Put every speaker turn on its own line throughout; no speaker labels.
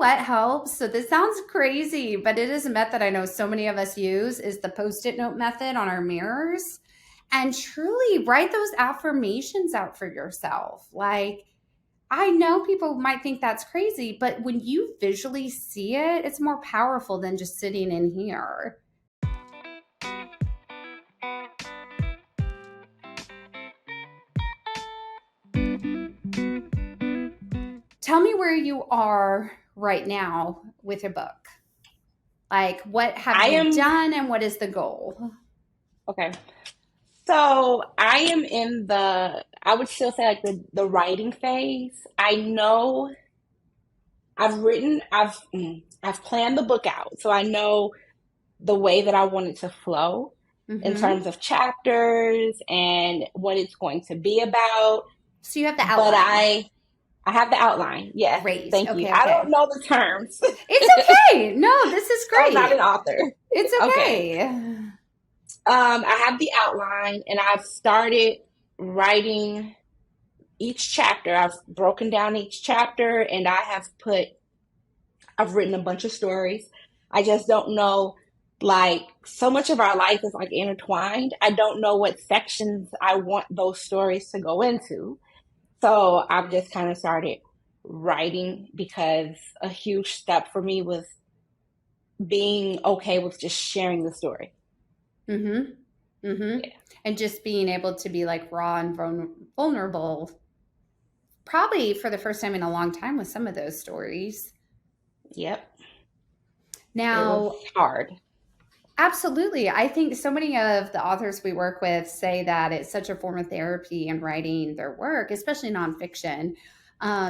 what helps? So this sounds crazy, but it is a method I know so many of us use is the Post-it note method on our mirrors. And truly write those affirmations out for yourself. Like, I know people might think that's crazy, but when you visually see it, it's more powerful than just sitting in here. Tell me where you are right now with your book. Like, what have you done and what is the goal?
Okay. So I am in I would still say like the writing phase. I know I've planned the book out. So I know the way that I want it to flow in
Mm-hmm.
terms of chapters and what it's going to be about.
So you have the
But
outline.
I have the outline. Yes.
Great.
Thank you.
Okay,
I don't
okay.
know the terms.
It's okay. No, this is
I'm not an
great.
author.
It's
Okay.
okay.
I have the outline and I've started writing each chapter. I've broken down each chapter and I've written a bunch of stories. I just don't know, like, so much of our life is like intertwined. I don't know what sections I want those stories to go into. So I've just kind of started writing because a huge step for me was being okay with just sharing the story.
Mm-hmm. Mm-hmm.
Yeah.
And just being able to be like raw and vulnerable, probably for the first time in a long time with some of those stories.
Yep. It was
Now,
hard.
absolutely. I think so many of the authors we work with say that it's such a form of therapy in writing their work, especially nonfiction,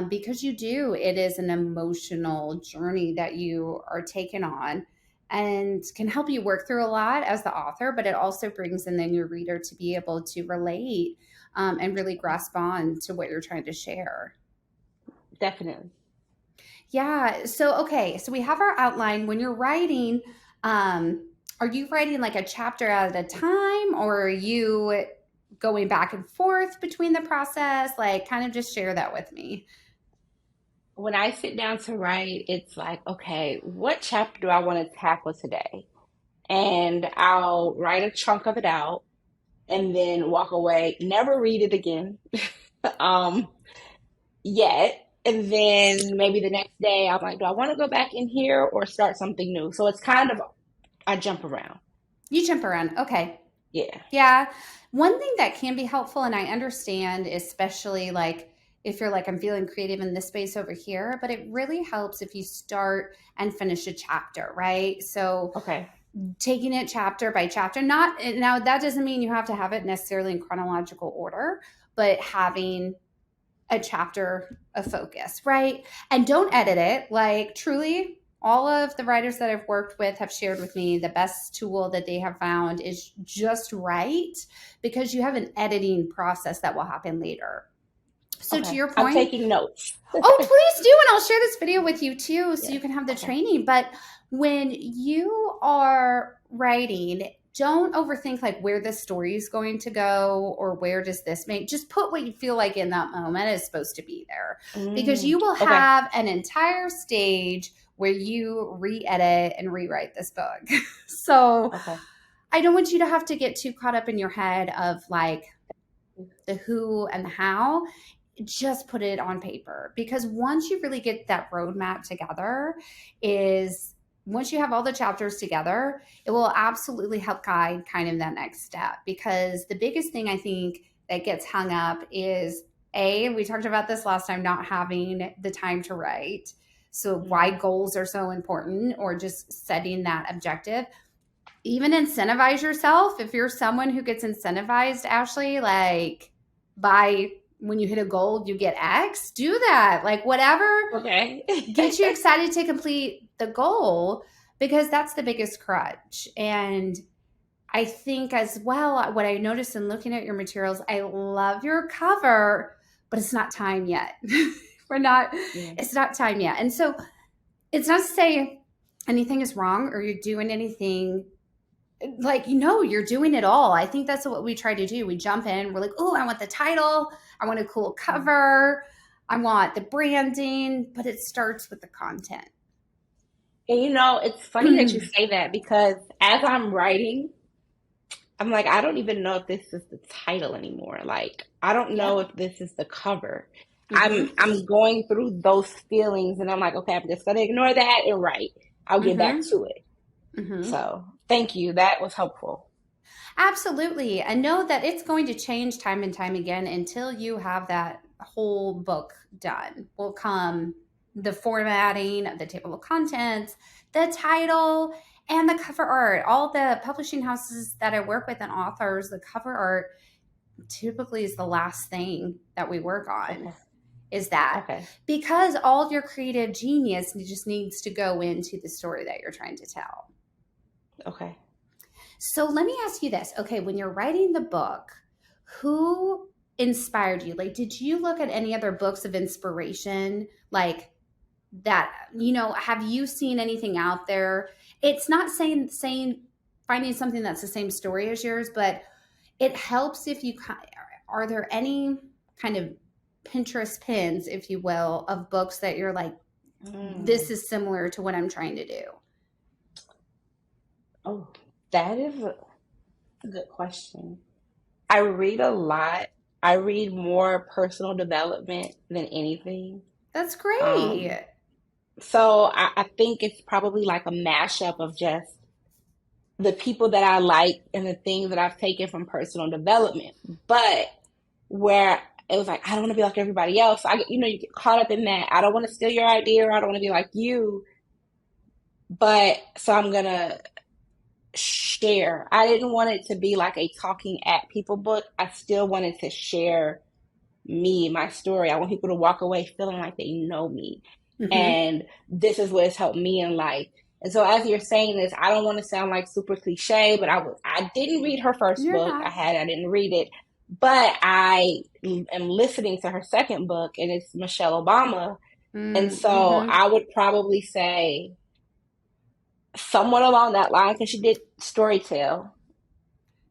because you do, it is an emotional journey that you are taken on and can help you work through a lot as the author, but it also brings in then your reader to be able to relate and really grasp on to what you're trying to share.
Definitely.
Yeah. So, okay. So we have our outline. When you're writing, um, are you writing like a chapter at a time or are you going back and forth between the process? Like, kind of just share that with me.
When I sit down to write, it's like, okay, what chapter do I want to tackle today? And I'll write a chunk of it out and then walk away, never read it again, um, yet. And then maybe the next day, I'm like, do I want to go back in here or start something new? So it's kind of, I jump around.
You jump around. Okay.
Yeah.
Yeah. One thing that can be helpful, and I understand, especially like if you're like, I'm feeling creative in this space over here, but it really helps if you start and finish a chapter, right? So,
Okay.
taking it chapter by chapter, not now that doesn't mean you have to have it necessarily in chronological order, but having a chapter of focus, right? And don't edit it. Like, truly, all of the writers that I've worked with have shared with me the best tool that they have found is just write, because you have an editing process that will happen later. So to
Okay.
your
I'm
point,
taking notes.
oh, please do. And I'll share this video with you too so
Yeah.
you can have the
Okay.
training. But when you are writing, don't overthink like where the story is going to go or where does this make. Just put what you feel like in that moment is supposed to be there, because you will
Okay.
have an entire stage where you re-edit and rewrite this book. So
Okay.
I don't want you to have to get too caught up in your head of like the who and the how. Just put it on paper, because once you really get that roadmap together, is once you have all the chapters together, it will absolutely help guide kind of that next step. Because the biggest thing I think that gets hung up is, we talked about this last time, not having the time to write. So why
Mm.
goals are so important, or just setting that objective. Even incentivize yourself. If you're someone who gets incentivized, Ashley, like by when you hit a goal, you get X, do that. Like, whatever
Okay.
gets you excited to complete the goal, because that's the biggest crutch. And I think as well, what I noticed in looking at your materials, I love your cover, but it's not time yet.
Yeah.
It's not time yet. And so it's not to say anything is wrong or you're doing anything like, you're doing it all. I think that's what we try to do. We jump in, we're like, oh, I want the title, I want a cool cover, I want the branding, but it starts with the content.
And it's funny that you say that because as I'm writing, I'm like, I don't even know if this is the title anymore. Like, I don't know
Yeah.
if this is the cover. I'm
Mm-hmm.
I'm going through those feelings and I'm like, okay, I'm just gonna ignore that and write. I'll get back
Mm-hmm.
to it.
Mm-hmm.
So thank you. That was helpful.
Absolutely. And know that it's going to change time and time again until you have that whole book done. Will come the formatting of the table of contents, the title, and the cover art. All the publishing houses that I work with and authors, the cover art typically is the last thing that we work on.
Okay.
Is that
Okay.
because all of your creative genius just needs to go into the story that you're trying to tell.
Okay.
So let me ask you this. Okay, when you're writing the book, who inspired you? Like, did you look at any other books of inspiration? Like that, have you seen anything out there? It's not saying finding something that's the same story as yours, but it helps if you are there any kind of Pinterest pins, if you will, of books that you're like, this
Mm.
is similar to what I'm trying to do?
Oh, that is a good question. I read a lot. I read more personal development than anything.
That's
Um,
great.
so I think it's probably like a mashup of just the people that I like and the things that I've taken from personal development. But where it was like, I don't want to be like everybody else. You get caught up in that. I don't want to steal your idea or I don't want to be like you. But so I'm going to share. I didn't want it to be like a talking at people book. I still wanted to share me, my story. I want people to walk away feeling like they know me.
Mm-hmm.
And this is what has helped me in life. And so as you're saying this, I don't want to sound like super cliche, but I didn't read her first
You're
book.
not.
I didn't read it. But I am listening to her second book and it's Michelle Obama. And so
Mm-hmm.
I would probably say somewhat along that line because she did Storytell,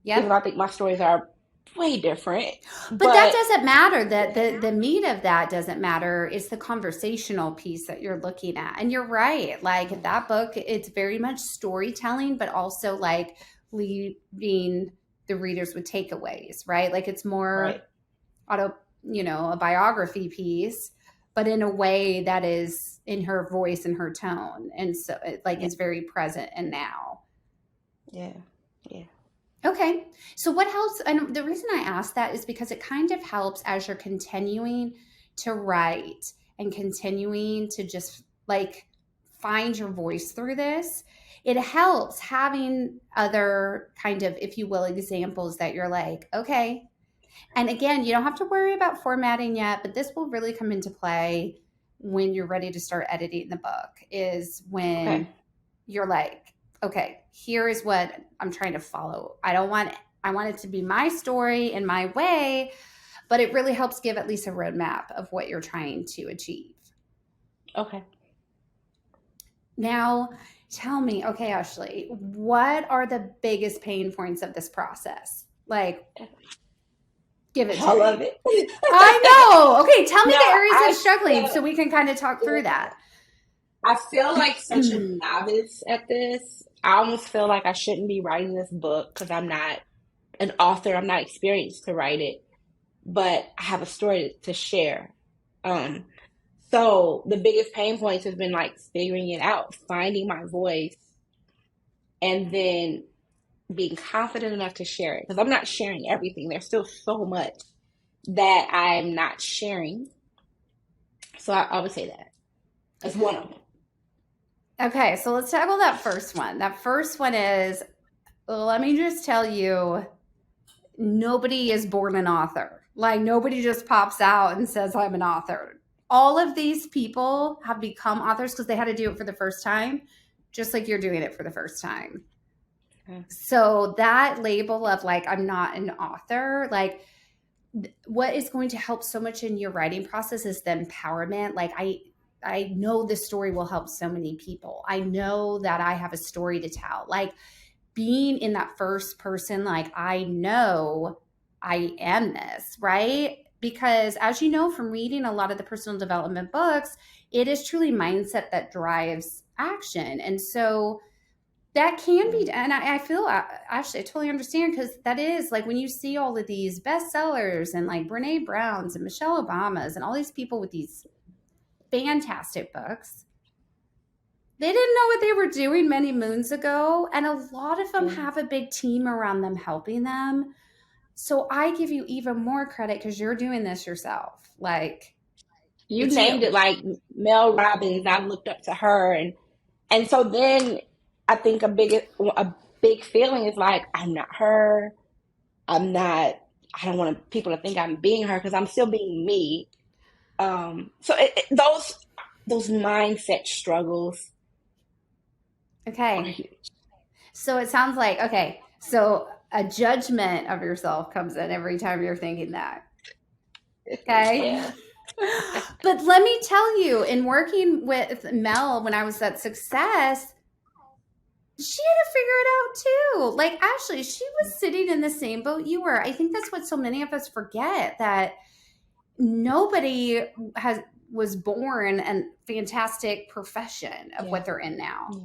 even though
Yep.
I think my stories are way different.
But that
But
doesn't matter. That the meat of that doesn't matter. It's the conversational piece that you're looking at. And you're right. Like that book, it's very much storytelling, but also like leaving the readers with takeaways, right? Like it's
right,
more auto, a biography piece, but in a way that is in her voice and her tone. And so it like
yeah,
is very present and now.
yeah, yeah.
Okay. So what helps, and the reason I ask that is because it kind of helps as you're continuing to write and continuing to just like find your voice through this. It helps having other kind of, if you will, examples that you're like, okay. And again, you don't have to worry about formatting yet, but this will really come into play when you're ready to start editing the book, is
Okay.
when you're like, okay, here is what I'm trying to follow. I want it to be my story in my way, but it really helps give at least a roadmap of what you're trying to achieve.
Okay.
Now, tell me, okay, Ashley, what are the biggest pain points of this process? Like, give it
I
to
love
me.
it.
I know. Okay, tell me
No,
the areas
I
of struggling
feel
so we can kind of talk through
yeah.
that.
I feel like such a novice at this. I almost feel like I shouldn't be writing this book because I'm not an author. I'm not experienced to write it, but I have a story to share. Um, so the biggest pain points has been like figuring it out, finding my voice, and then being confident enough to share it. Because I'm not sharing everything. There's still so much that I'm not sharing. So I would say that. That's one of them.
Okay, so let's tackle that first one. That first one is, let me just tell you, nobody is born an author. Like nobody just pops out and says, I'm an author. All of these people have become authors because they had to do it for the first time, just like you're doing it for the first time.
Okay.
So that label of like, I'm not an author, like what is going to help so much in your writing process is the empowerment. Like I know this story will help so many people. I know that I have a story to tell. Like being in that first person, like I know I am this, right? Because as you know from reading a lot of the personal development books, it is truly mindset that drives action. And so that can
Yeah.
be, and I feel actually I totally understand, because that is like when you see all of these bestsellers and like Brene Brown's and Michelle Obama's and all these people with these fantastic books, they didn't know what they were doing many moons ago. And a lot of them
Yeah.
have a big team around them helping them. So I give you even more credit because you're doing this yourself. Like,
You
it's
named it
you.
like Mel Robbins. I looked up to her, and so then I think a big feeling is like I'm not her. I'm not. I don't want people to think I'm being her because I'm still being me. So those mindset struggles are
Okay.
huge.
So it sounds like, okay, so a judgment of yourself comes in every time you're thinking that. Okay.
Yeah,
But let me tell you, in working with Mel when I was at Success, she had to figure it out too. Like, Ashley, she was sitting in the same boat you were. I think that's what so many of us forget, that nobody has was born a fantastic profession of
yeah,
what they're in now.
yeah,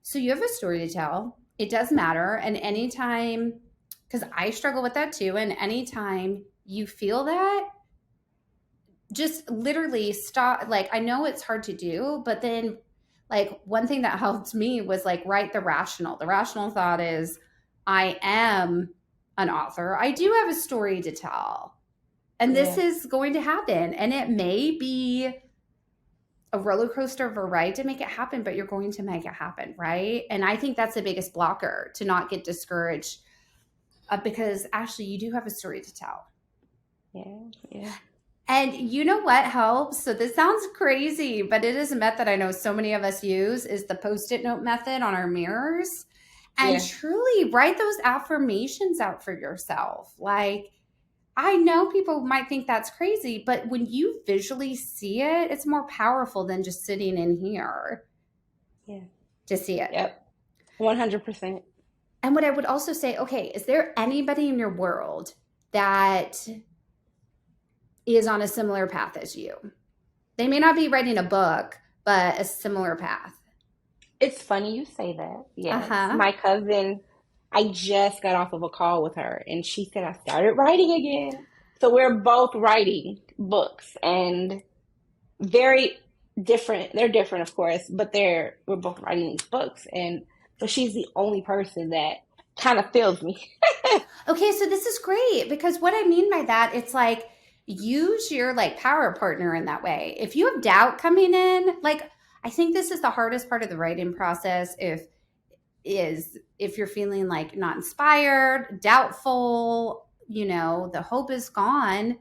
So you have a story to tell. It does matter. And anytime, because I struggle with that too, and anytime you feel that, just literally stop. Like, I know it's hard to do, but then, like, one thing that helped me was like write the rational. The rational thought is, I am an author. I do have a story to tell. And this
yeah,
is going to happen. And it may be a roller coaster of a ride to make it happen, but you're going to make it happen, right? And I think that's the biggest blocker, to not get discouraged, because Ashley, you do have a story to tell.
yeah, yeah,
And you know what helps? So this sounds crazy, but it is a method I know so many of us use, is the post-it note method on our mirrors. And
yeah,
truly write those affirmations out for yourself. Like, I know people might think that's crazy, but when you visually see it, it's more powerful than just sitting in here
yeah.
to see it.
Yep, 100%.
And what I would also say, okay, is there anybody in your world that is on a similar path as you? They may not be writing a book, but a similar path.
It's funny you say that.
Uh
Yes,
huh.
my cousin. I just got off of a call with her, and she said I started writing again. So we're both writing books, and very different. They're different, of course, but we're both writing these books, and so she's the only person that kind of feels me.
Okay, so this is great, because what I mean by that, it's like, use your like power partner in that way. If you have doubt coming in, like, I think this is the hardest part of the writing process. If you're feeling like not inspired, doubtful, the hope is gone,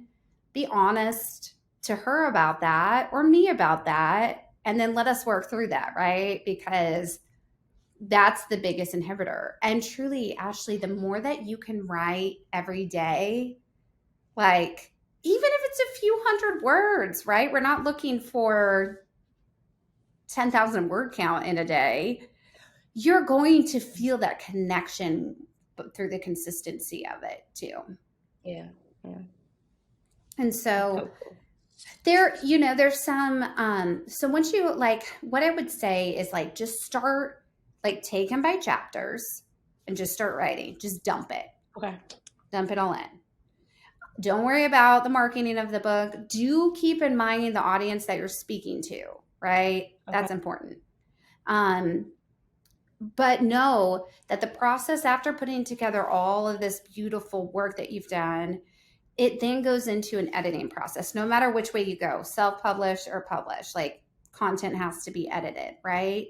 be honest to her about that, or me about that, and then let us work through that, right? Because that's the biggest inhibitor. And truly, Ashley, the more that you can write every day, like, even if it's a few hundred words, right? We're not looking for 10,000 word count in a day. You're going to feel that connection through the consistency of it too.
Yeah, yeah,
And
that's
so
so cool.
there's some, so once you, like, what I would say is, like, just start, like, take them by chapters and just start writing. Just
Okay,
dump it all in. Don't worry about the marketing of the book. Do keep in mind the audience that you're speaking to, right?
okay,
That's important. Um, but know that the process after putting together all of this beautiful work that you've done, it then goes into an editing process. No matter which way you go, self-publish or publish, like, content has to be edited, right?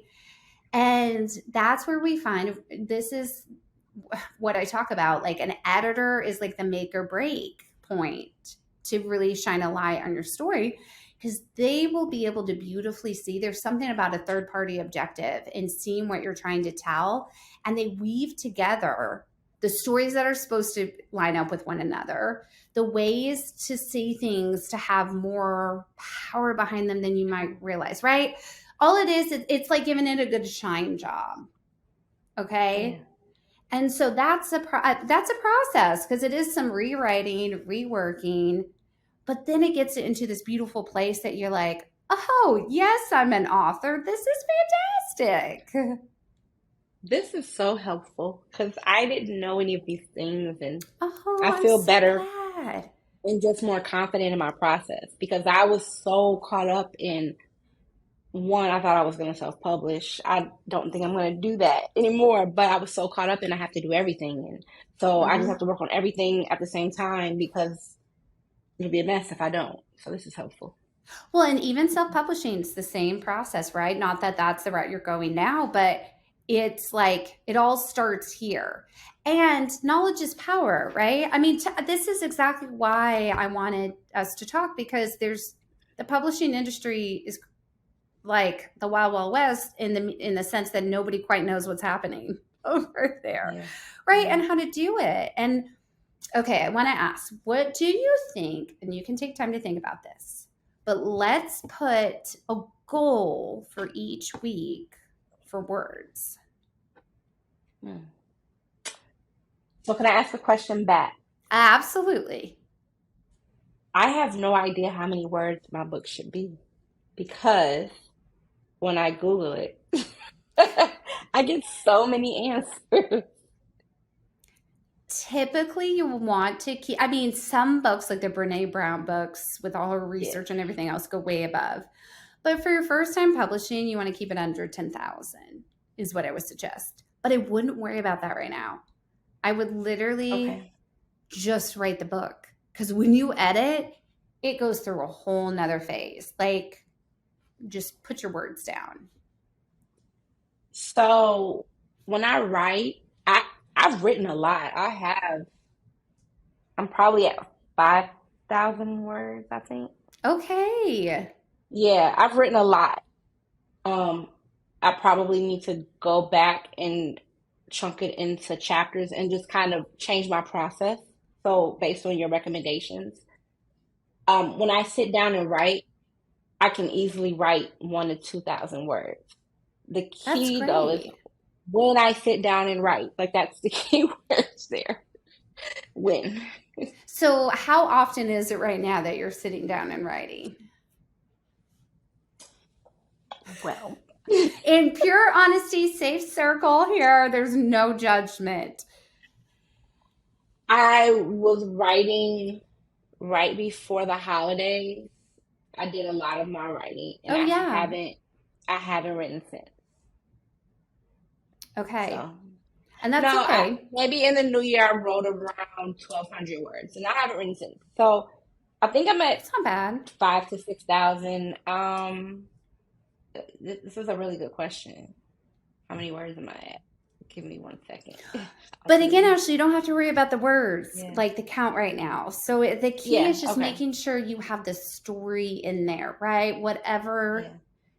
And that's where we find, this is what I talk about, like, an editor is like the make or break point to really shine a light on your story, because they will be able to beautifully see, there's something about a third party objective in seeing what you're trying to tell, and they weave together the stories that are supposed to line up with one another, the ways to see things to have more power behind them than you might realize, right? All it is, it's like giving it a good shine job.
yeah,
Okay. And so that's a process, because it is some rewriting, reworking, but then it gets into this beautiful place that you're like, Oh, yes, I'm an author. This is fantastic.
This is so helpful because I didn't know any of these things, and
Oh,
I
I'm
feel
so
better
glad.
and just more confident in my process because I was so caught up in one, I thought I was going to self-publish. I don't think I'm going to do that anymore, but I was so caught up in I have to do everything. And so I just
Hmm.
have to work on everything at the same time because it'll be a mess if I don't. So this is helpful.
Well, and even self publishing is the same process, right? Not that that's the route you're going now, but it's like it all starts here. And knowledge is power, right? I mean, this is exactly why I wanted us to talk because there's the publishing industry is like the wild wild west in the sense that nobody quite knows what's happening over there,
Yeah.
right?
Yeah.
And how to do it. And okay, I want to ask, what do you think? And you can take time to think about this, but let's put a goal for each week for words.
Hmm. So can I ask a question back?
Absolutely.
I have no idea how many words my book should be because when I Google it, I get so many answers.
Typically, you want to keep, I mean, some books, like the Brene Brown books with all her
Yeah.
research and everything else, go way above. But for your first time publishing, you want to keep it under 10,000, is what I would suggest. But I wouldn't worry about that right now. I would literally
Okay.
just write the book. Because when you edit, it goes through a whole nother phase. Like, just put your words down.
So when I write, I've written a lot. I'm probably at 5,000 words, I think.
Okay.
Yeah, I've written a lot. Um, I probably need to go back and chunk it into chapters and just kind of change my process. So based on your recommendations, when I sit down and write, I can easily write 1 to 2,000 words. The
That's
key though is
great.
when I sit down and write, like that's the key words there. When.
So, how often is it right now that you're sitting down and writing?
Well,
In pure honesty, safe circle here, there's no judgment.
I was writing right before the holidays. I did a lot of my writing and
Oh, yeah.
I haven't written since.
Okay.
So
And
no,
that's okay.
maybe in the new year I wrote around 1,200 words and I haven't written since. So I think I'm at
It's not bad.
5 to 6,000. This is a really good question. How many words am I at? Give me 1 second. I'll
But
tell
again,
you.
Ashley, you don't have to worry about the words,
Yeah.
like the count right now. So the key
Yeah.
is just
Okay.
making sure you have the story in there, right? Whatever
Yeah.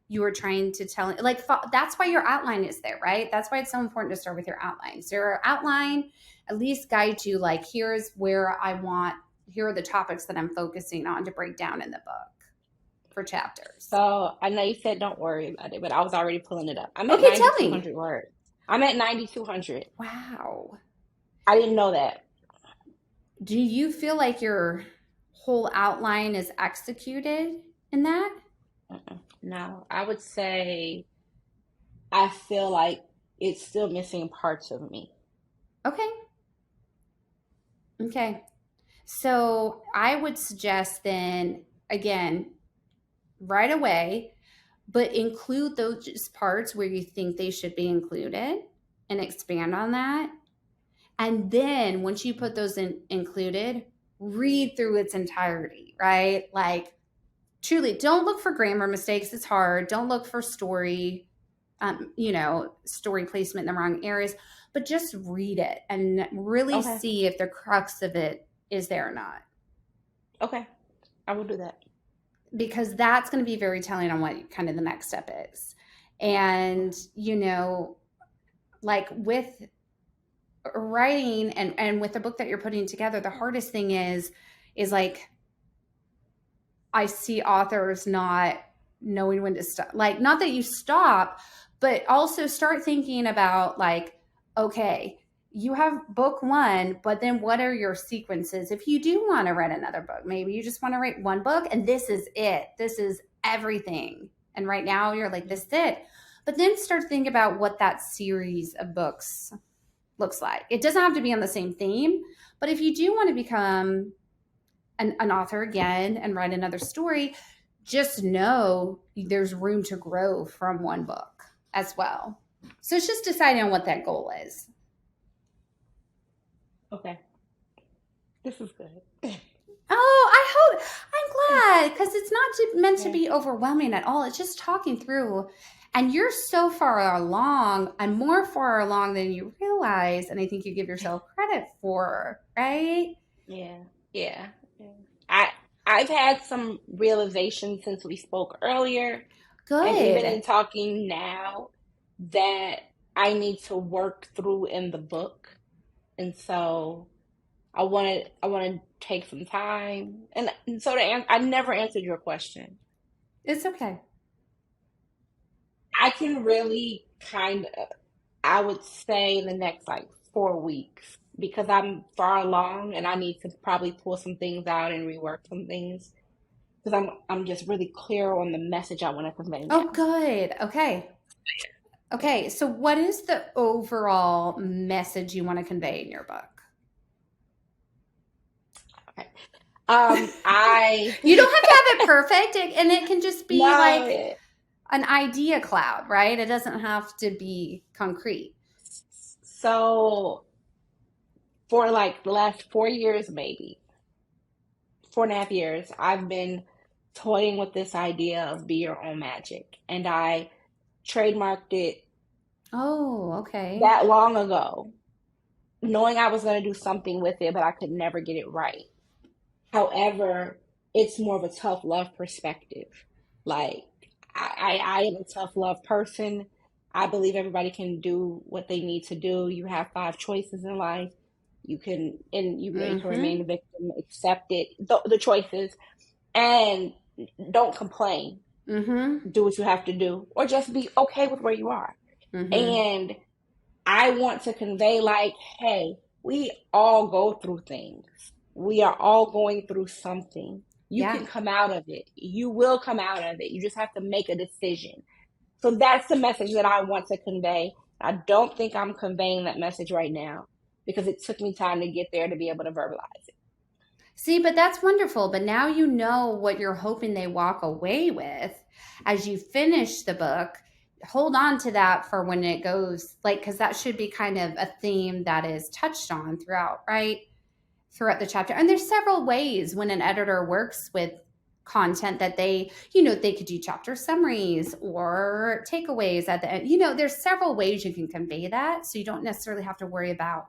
you were trying to tell, like that's why your outline is there, right? That's why it's so important to start with your outline. So your outline at least guides you, like, here's where I want, here are the topics that I'm focusing on to break down in the book for chapters.
So I know you said don't worry about it, but I was already pulling it up. I'm at
Okay, tell me.
9,200 words. I'm at 9,200.
Wow.
I didn't know that.
Do you feel like your whole outline is executed in that?
No, I would say I feel like it's still missing parts of me.
Okay. Okay. So I would suggest then, again, right away, but include those parts where you think they should be included and expand on that. And then once you put those included, read through its entirety, right? Like, truly, don't look for grammar mistakes. It's hard. Don't look for story placement in the wrong areas, but just read it and really
Okay.
see if the crux of it is there or not.
Okay. I will do that.
Because that's going to be very telling on what kind of the next step is. And, like with writing and with the book that you're putting together, the hardest thing is like, I see authors not knowing when to stop. Like, not that you stop, but also start thinking about, like, okay, you have book one, but then what are your sequences? If you do want to write another book, maybe you just want to write one book and this is it. This is everything. And right now you're like, this is it. But then start thinking about what that series of books looks like. It doesn't have to be on the same theme, but if you do want to become an author again and write another story, just know there's room to grow from one book as well. So it's just deciding on what that goal is.
Okay. This is good.
Oh, I'm glad because it's not meant to be overwhelming at all. It's just talking through. And you're so far along and more far along than you realize. And I think you give yourself credit for, right?
Yeah. Yeah. Yeah. I I've had some realizations since we spoke earlier, and even
Good.
in talking now, that I need to work through in the book. And so I want to take some time. And so I never answered your question.
It's okay.
I can really kind of, I would say the next like 4 weeks, because I'm far along and I need to probably pull some things out and rework some things, because I'm just really clear on the message I want to convey
Oh,
now.
good. Okay. Okay. So, what is the overall message you want to convey in your book?
Okay. I
You don't have to have it perfect, and it can just be
no.
like an idea cloud, right? It doesn't have to be concrete.
So for like the last 4 years, maybe 4.5 years, I've been toying with this idea of be your own magic, and I trademarked it
Oh, okay.
that long ago, knowing I was going to do something with it, but I could never get it right. However, it's more of a tough love perspective. Like, I am a tough love person. I believe everybody can do what they need to do. You have 5 choices in life. You can remain
Mm-hmm.
a victim, accept it, the choices, and don't complain.
Mm-hmm.
Do what you have to do, or just be okay with where you are.
Mm-hmm.
And I want to convey, like, hey, we all go through things. We are all going through something. You
Yeah.
can come out of it. You will come out of it. You just have to make a decision. So that's the message that I want to convey. I don't think I'm conveying that message right now, because it took me time to get there to be able to verbalize it.
See, but that's wonderful. But now you know what you're hoping they walk away with as you finish the book. Hold on to that for when it goes, like, because that should be kind of a theme that is touched on throughout, right? Throughout the chapter. And there's several ways when an editor works with content that they could do chapter summaries or takeaways at the end. There's several ways you can convey that. So you don't necessarily have to worry about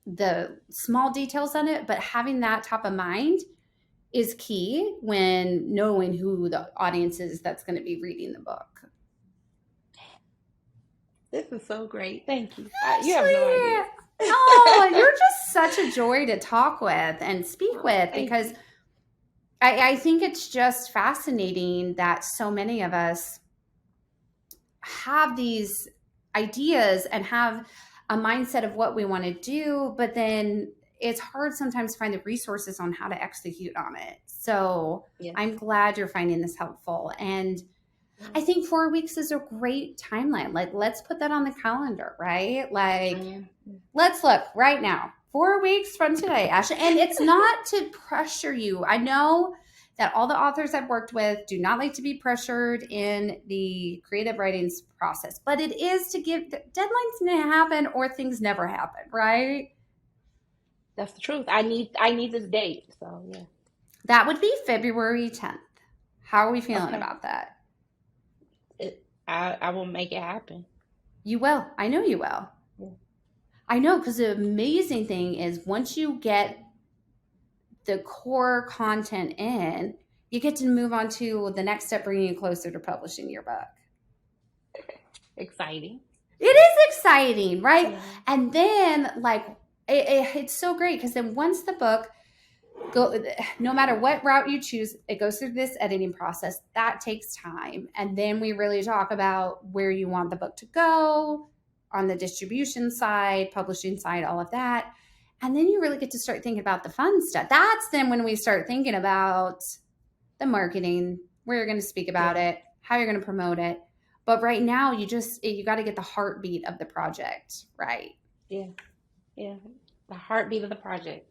the small details on it, but having that top of mind is key when knowing who the audience is that's going to be reading the book.
This is so great. Thank you. You have no idea.
Ashley, oh, you're just such a joy to talk with and speak
Oh,
with
thank
because
you.
I think it's just fascinating that so many of us have these ideas and have a mindset of what we want to do, but then it's hard sometimes to find the resources on how to execute on it. So
Yeah.
I'm glad you're finding this helpful. And
Yeah.
I think 4 weeks is a great timeline. Like, let's put that on the calendar, right? Like,
Yeah.
let's look right now. 4 weeks from today, Ashley. And it's not to pressure you. I know that all the authors I've worked with do not like to be pressured in the creative writing process, but it is to give deadlines to happen or things never happen, right?
That's the truth. I need this date. So yeah.
That would be February 10th. How are we feeling
Okay.
about that?
I will make it happen.
You will. I know you will.
Yeah.
I know, because the amazing thing is once you get the core content in, you get to move on to the next step, bringing you closer to publishing your book.
Exciting.
It is exciting, right?
Yeah.
And then, like, it's so great because then once the book no matter what route you choose, it goes through this editing process that takes time, and then we really talk about where you want the book to go on the distribution side, publishing side, all of that. And then you really get to start thinking about the fun stuff. That's then when we start thinking about the marketing, where you're going to speak about
Yeah.
it, how you're going to promote it. But right now, you got to get the heartbeat of the project right.
Yeah. Yeah. The heartbeat of the project.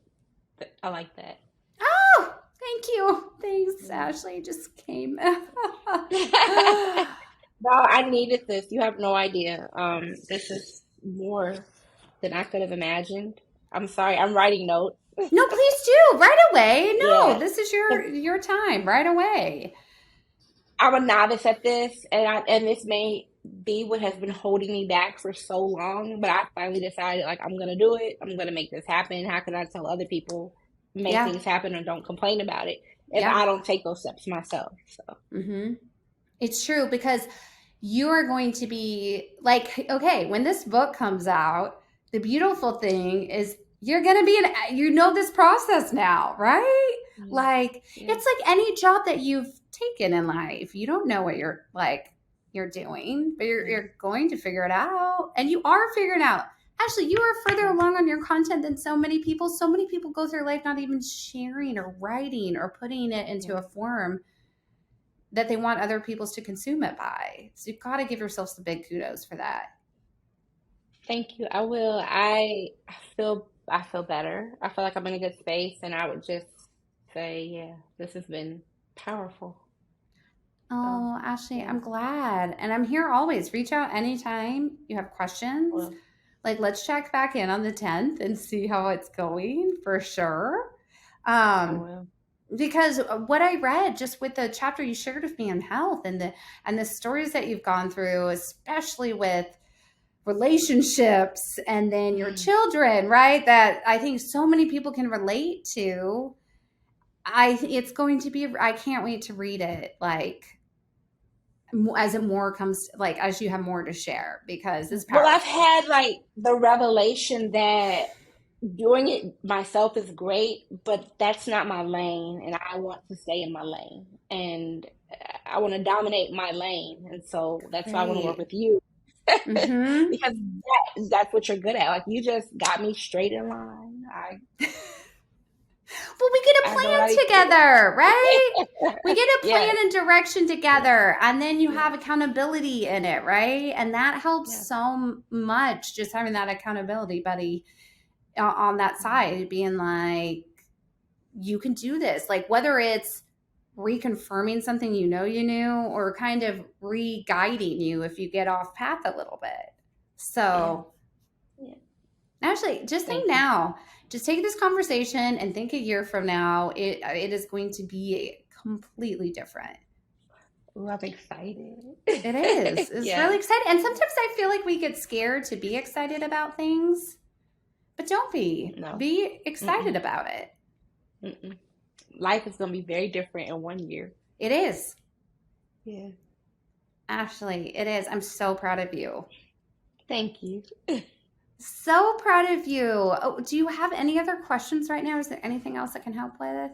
I like that.
Oh, thank you. Thanks,
Yeah.
Ashley. Just came.
No, I needed this. You have no idea. This is more than I could have imagined. I'm sorry. I'm writing notes.
No, please do right away. No,
Yeah.
this is
'Cause
your time right away.
I'm a novice at this, and this may be what has been holding me back for so long. But I finally decided, like, I'm gonna do it. I'm gonna make this happen. How can I tell other people make
Yeah,
things happen and don't complain about it if
yeah.
I don't take those steps myself? So,
Mm-hmm. It's true because you are going to be like, okay, when this book comes out, the beautiful thing is you're going to be this process now, right?
yeah,
Like,
yeah,
it's like any job that you've taken in life. You don't know what you're doing, but
yeah,
you're going to figure it out. And you are figuring out. Actually, you are further
yeah,
along on your content than so many people. So many people go through life not even sharing or writing or putting it into
yeah.
a form that they want other people's to consume it by. So you've got to give yourself some big kudos for that.
Thank you. I will. I feel better. I feel like I'm in a good space, and I would just say, yeah, this has been powerful. So,
Oh, Ashley,
yeah.
I'm glad. And I'm here always. Reach out anytime you have questions.
Well,
Like, let's check back in on the 10th and see how it's going for sure.
I
Um,
will.
because what I read just with the chapter you shared with me on health and the stories that you've gone through, especially with relationships and then your children, right? That I think so many people can relate to. It's going to be I can't wait to read it like as it more comes like as you have more to share because it's
Well, I've
powerful.
had like the revelation that doing it myself is great, but that's not my lane, and I want to stay in my lane, and I want to dominate my lane, and so that's why I want to work
Great.
with you
Mm-hmm.
because that's what you're good at. Like you just got me straight in line.
Well, we get a
I know what I
plan
need to
together, right?
do.
We get a plan
Yes,
and direction
yes,
together, and then you
yes,
have accountability in it, right? And that helps
yes.
so much just having that accountability buddy on that side, being like, you can do this. Like, whether it's reconfirming something you knew or kind of re-guiding you if you get off path a little bit.
Yeah,
So
yeah.
actually, just think
Thank you.
now. Just take this conversation and think a year from now, it is going to be completely different.
Ooh, I'm excited.
It is. It's really
Yeah.
exciting. And sometimes I feel like we get scared to be excited about things, but don't be.
No.
Be excited
Mm-mm,
about it.
mm-mm. Life is gonna be very different in 1 year.
It is.
Yeah.
Ashley, it is. I'm so proud of you.
Thank you.
So proud of you. Oh, do you have any other questions right now? Is there anything else I can help with?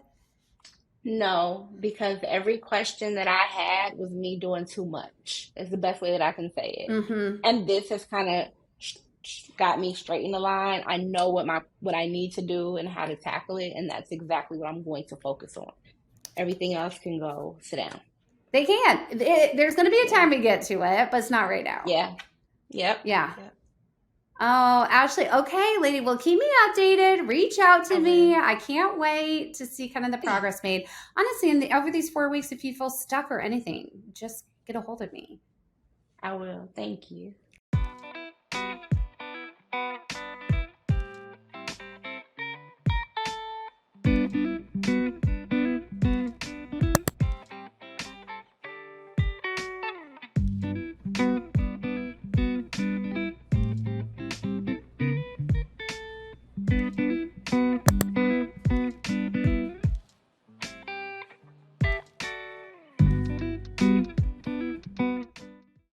No, because every question that I had was me doing too much. Is the best way that I can say it.
Mm-hmm.
And this has kind of got me straight in the line. I know what I need to do and how to tackle it, and that's exactly what I'm going to focus on. Everything else can go sit down.
They can. There's going to be a
Yeah.
time we get to it, but it's not right now.
Yeah. Yep.
Yeah.
Yep.
Oh, Ashley. Okay, lady. Well, keep me updated. Reach out
I
to me.
will.
I can't wait to see kind of the progress made. Honestly, over these 4 weeks, if you feel stuck or anything, just get a hold of me.
I will. Thank you.